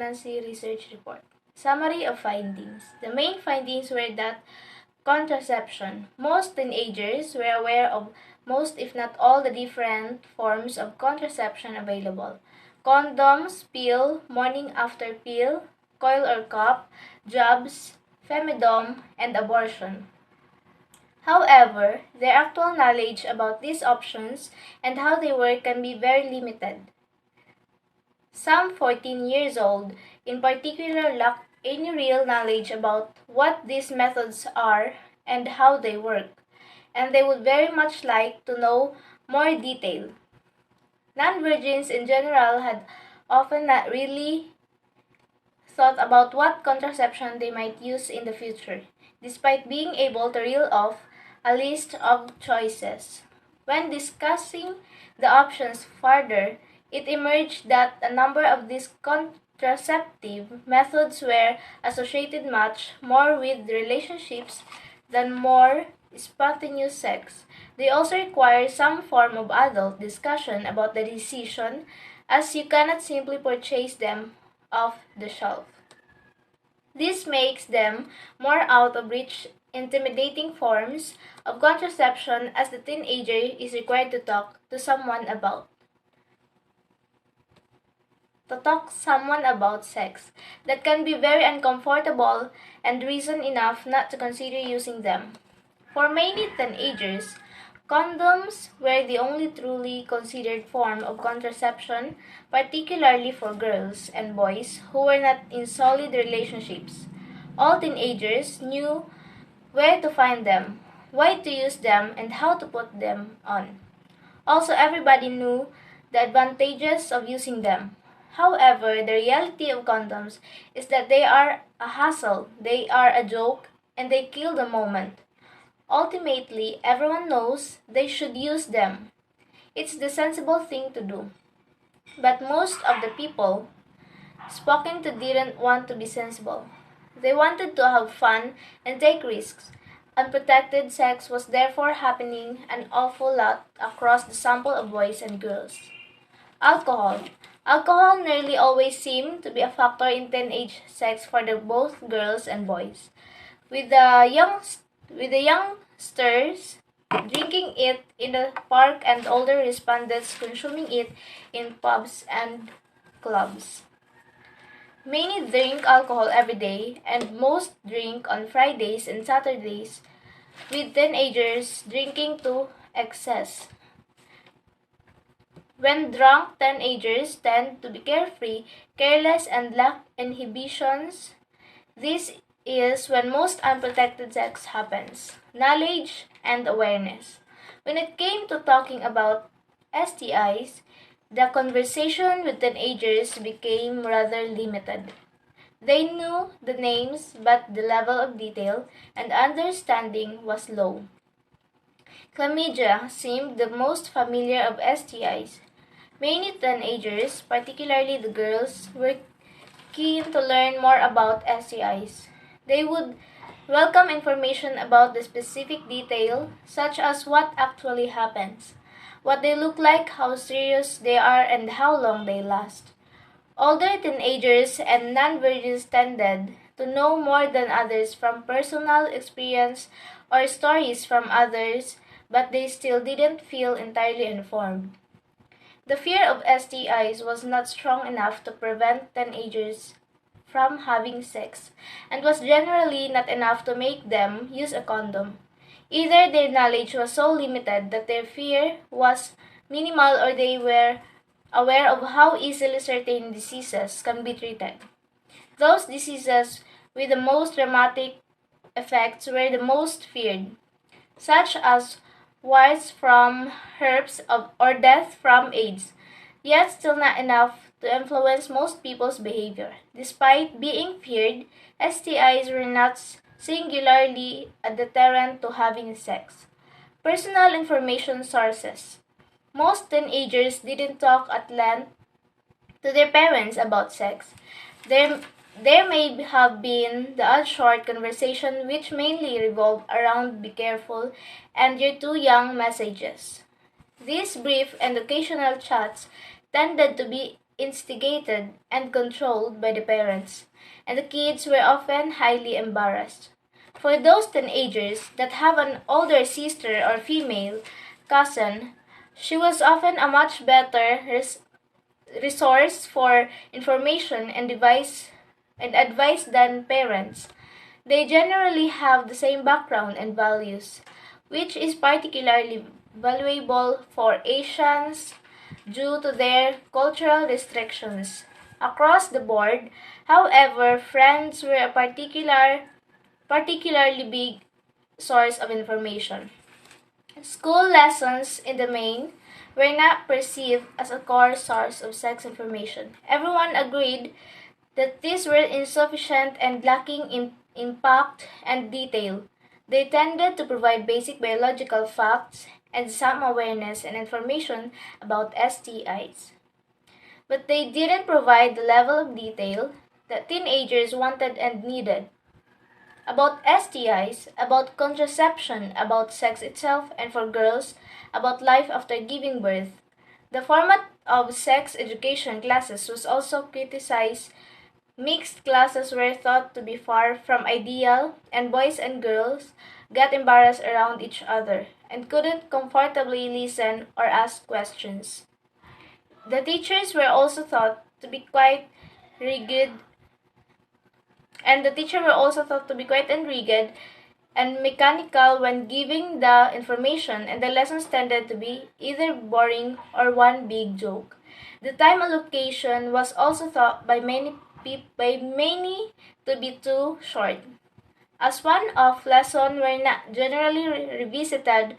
Pregnancy Research Report. Summary of findings. The main findings were that contraception. Most teenagers were aware of most, if not all, the different forms of contraception available. Condoms, pill, morning after pill, coil or cup, jabs, femidom, and abortion. However, their actual knowledge about these options and how they work can be very limited. Some 14 years old, in particular, lack any real knowledge about what these methods are and how they work, and they would very much like to know more detail. Non-virgins in general had often not really thought about what contraception they might use in the future, despite being able to reel off a list of choices. When discussing the options further, it emerged that a number of these contraceptive methods were associated much more with relationships than more spontaneous sex. They also require some form of adult discussion about the decision, as you cannot simply purchase them off the shelf. This makes them more out of reach, intimidating forms of contraception as the teenager is required to talk someone about sex. That can be very uncomfortable and reason enough not to consider using them. For many teenagers, condoms were the only truly considered form of contraception, particularly for girls and boys who were not in solid relationships. All teenagers knew where to find them, why to use them, and how to put them on. Also, everybody knew the advantages of using them. However, the reality of condoms is that they are a hassle, they are a joke, and they kill the moment. Ultimately, everyone knows they should use them. It's the sensible thing to do. But most of the people spoken to didn't want to be sensible. They wanted to have fun and take risks. Unprotected sex was therefore happening an awful lot across the sample of boys and girls. Alcohol. Alcohol nearly always seemed to be a factor in teenage sex for both girls and boys, with the youngsters drinking it in the park and older respondents consuming it in pubs and clubs. Many drink alcohol every day, and most drink on Fridays and Saturdays, with teenagers drinking to excess. When drunk, teenagers tend to be carefree, careless, and lack inhibitions. This is when most unprotected sex happens. Knowledge and awareness. When it came to talking about STIs, the conversation with teenagers became rather limited. They knew the names, but the level of detail and understanding was low. Chlamydia seemed the most familiar of STIs. Many teenagers, particularly the girls, were keen to learn more about STIs. They would welcome information about the specific detail, such as what actually happens, what they look like, how serious they are, and how long they last. Older teenagers and non-virgins tended to know more than others from personal experience or stories from others, but they still didn't feel entirely informed. The fear of STIs was not strong enough to prevent teenagers from having sex, and was generally not enough to make them use a condom. Either their knowledge was so limited that their fear was minimal, or they were aware of how easily certain diseases can be treated. Those diseases with the most dramatic effects were the most feared, such as warts from herpes or death from AIDS, yet still not enough to influence most people's behavior. Despite being feared, STIs were not singularly a deterrent to having sex. Personal information sources. Most teenagers didn't talk at length to their parents about sex. There may have been the odd short conversation which mainly revolved around "be careful" and "you're too young" messages. These brief and occasional chats tended to be instigated and controlled by the parents, and the kids were often highly embarrassed. For those teenagers that have an older sister or female cousin, she was often a much better resource for information and advice than parents. They generally have the same background and values, which is particularly valuable for Asians due to their cultural restrictions. Across the board, however, friends were a particularly big source of information. School lessons in the main were not perceived as a core source of sex information. Everyone agreed that these were insufficient and lacking in impact and detail. They tended to provide basic biological facts and some awareness and information about STIs. But they didn't provide the level of detail that teenagers wanted and needed. About STIs, about contraception, about sex itself, and for girls, about life after giving birth. The format of sex education classes was also criticized. Mixed classes were thought to be far from ideal, and boys and girls got embarrassed around each other and couldn't comfortably listen or ask questions. The teachers were also thought to be quite rigid, and the teacher were also thought to be quite rigid and mechanical when giving the information, and the lessons tended to be either boring or one big joke. The time allocation was also thought by many to be too short. As one-off lessons were not generally revisited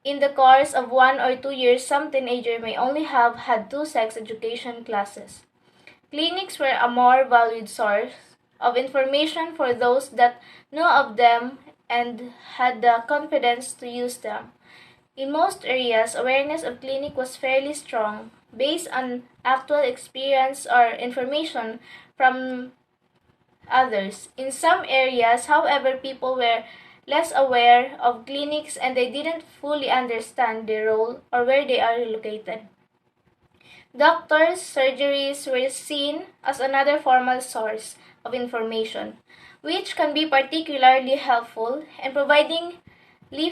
in the course of 1 or 2 years, some teenagers may only have had 2 sex education classes. Clinics were a more valued source of information for those that knew of them and had the confidence to use them. In most areas, awareness of clinic was fairly strong, based on actual experience or information from others. In some areas, however, people were less aware of clinics and they didn't fully understand their role or where they are located. Doctors' surgeries were seen as another formal source of information, which can be particularly helpful in providing